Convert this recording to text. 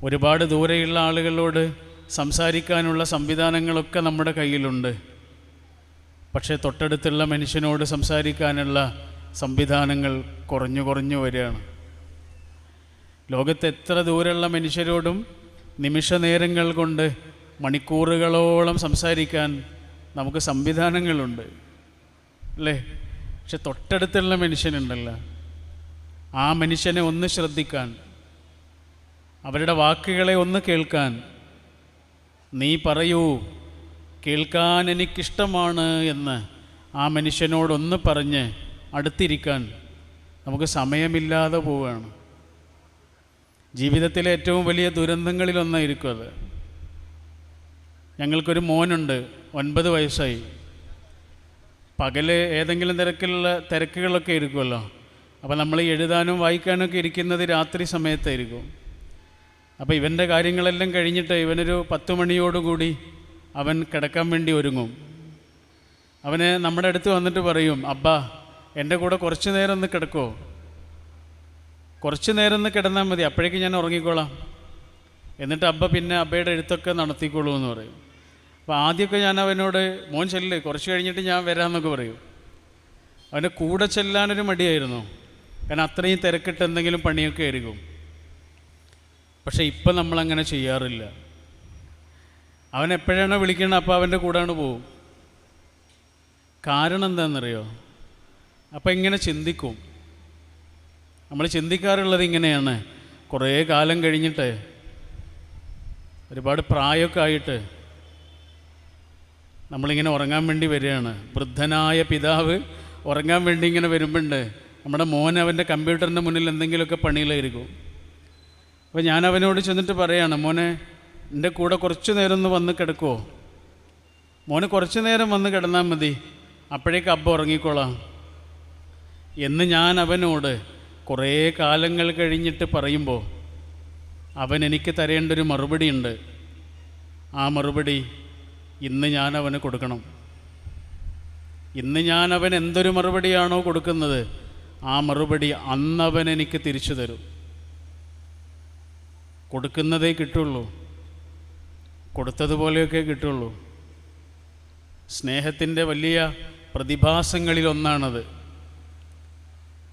ഒരുപാട് ദൂരെയുള്ള ആളുകളോട് സംസാരിക്കാനുള്ള സംവിധാനങ്ങളൊക്കെ നമ്മുടെ കയ്യിലുണ്ട്. പക്ഷേ തൊട്ടടുത്തുള്ള മനുഷ്യനോട് സംസാരിക്കാനുള്ള സംവിധാനങ്ങൾ കുറഞ്ഞു കുറഞ്ഞു വരികയാണ്. ലോകത്ത് എത്ര ദൂരെയുള്ള മനുഷ്യരോടും നിമിഷ നേരങ്ങൾ കൊണ്ട് മണിക്കൂറുകളോളം സംസാരിക്കാൻ നമുക്ക് സംവിധാനങ്ങളുണ്ട് അല്ലേ? പക്ഷെ തൊട്ടടുത്തുള്ള മനുഷ്യനുണ്ടല്ലോ, ആ മനുഷ്യനെ ഒന്ന് ശ്രദ്ധിക്കാൻ, അവരുടെ വാക്കുകളെ ഒന്ന് കേൾക്കാൻ, നീ പറയൂ കേൾക്കാൻ എനിക്കിഷ്ടമാണ് എന്ന് ആ മനുഷ്യനോടൊന്ന് പറഞ്ഞ് അടുത്തിരിക്കാൻ നമുക്ക് സമയമില്ലാതെ പോവുകയാണ്. ജീവിതത്തിലെ ഏറ്റവും വലിയ ദുരന്തങ്ങളിലൊന്നായിരിക്കും അത്. ഞങ്ങൾക്കൊരു മോനുണ്ട്, 9 വയസ്സായി. പകല് ഏതെങ്കിലും തിരക്കുകളൊക്കെ ഇരിക്കുമല്ലോ. അപ്പോൾ നമ്മൾ എഴുതാനും വായിക്കാനൊക്കെ ഇരിക്കുന്നത് രാത്രി സമയത്തായിരിക്കും. അപ്പോൾ ഇവൻ്റെ കാര്യങ്ങളെല്ലാം കഴിഞ്ഞിട്ട് ഇവനൊരു 10 മണിയോടുകൂടി അവൻ കിടക്കാൻ വേണ്ടി ഒരുങ്ങും. അവന് നമ്മുടെ അടുത്ത് വന്നിട്ട് പറയും, അബ്ബാ എൻ്റെ കൂടെ കുറച്ച് നേരം ഒന്ന് കിടക്കുമോ? കുറച്ച് നേരം ഒന്ന് കിടന്നാൽ മതി, അപ്പോഴേക്ക് ഞാൻ ഉറങ്ങിക്കോളാം. എന്നിട്ട് പിന്നെ അബ്ബയുടെ എഴുത്തൊക്കെ നടത്തിക്കോളൂ എന്ന് പറയും. അപ്പോൾ ആദ്യമൊക്കെ ഞാൻ അവനോട് മോൻ ചെല്ല്, കുറച്ച് കഴിഞ്ഞിട്ട് ഞാൻ വരാമെന്നൊക്കെ പറയും. അവൻ്റെ കൂടെ ചെല്ലാനൊരു മടിയായിരുന്നു, കാരണം അത്രയും തിരക്കിട്ട് എന്തെങ്കിലും പണിയൊക്കെ ആയിരിക്കും. പക്ഷേ ഇപ്പം നമ്മളങ്ങനെ ചെയ്യാറില്ല. അവൻ എപ്പോഴാണോ വിളിക്കുന്നത് അപ്പോൾ അവൻ്റെ കൂടെയാണ് പോവും. കാരണം എന്താണെന്നറിയോ? അപ്പം ഇങ്ങനെ ചിന്തിക്കും. നമ്മൾ ചിന്തിക്കാറുള്ളത് ഇങ്ങനെയാണ്, കുറേ കാലം കഴിഞ്ഞിട്ട് ഒരുപാട് പ്രായമൊക്കെ ആയിട്ട് നമ്മളിങ്ങനെ ഉറങ്ങാൻ വേണ്ടി വരികയാണ്. വൃദ്ധനായ പിതാവ് ഉറങ്ങാൻ വേണ്ടി ഇങ്ങനെ വരുമ്പോണ്ട് നമ്മുടെ മോൻ അവൻ്റെ കമ്പ്യൂട്ടറിൻ്റെ മുന്നിൽ എന്തെങ്കിലുമൊക്കെ പണിയിലായിരിക്കും. അപ്പോൾ ഞാൻ അവനോട് ചെന്നിട്ട് പറയാണ്, മോനെ എൻ്റെ കൂടെ കുറച്ച് നേരം ഒന്ന് വന്ന് കിടക്കുമോ? മോന് കുറച്ച് നേരം വന്ന് കിടന്നാൽ മതി, അപ്പോഴേക്ക് അബ്ബ ഉറങ്ങിക്കോളാം എന്ന് ഞാൻ അവനോട് കുറേ കാലങ്ങൾ കഴിഞ്ഞിട്ട് പറയുമ്പോൾ അവൻ എനിക്ക് തരേണ്ടൊരു മറുപടി ഉണ്ട്. ആ മറുപടി ഇന്ന് ഞാൻ അവന് കൊടുക്കണം. ഇന്ന് ഞാൻ അവൻ എന്തൊരു മറുപടിയാണോ കൊടുക്കുന്നത്, ആ മറുപടി അന്നവൻ എനിക്ക് തിരിച്ചു തരും. കൊടുക്കുന്നതേ കിട്ടുള്ളൂ, കൊടുത്തതുപോലെയൊക്കെ കിട്ടുള്ളൂ. സ്നേഹത്തിൻ്റെ വലിയ പ്രതിഭാസങ്ങളിലൊന്നാണത്.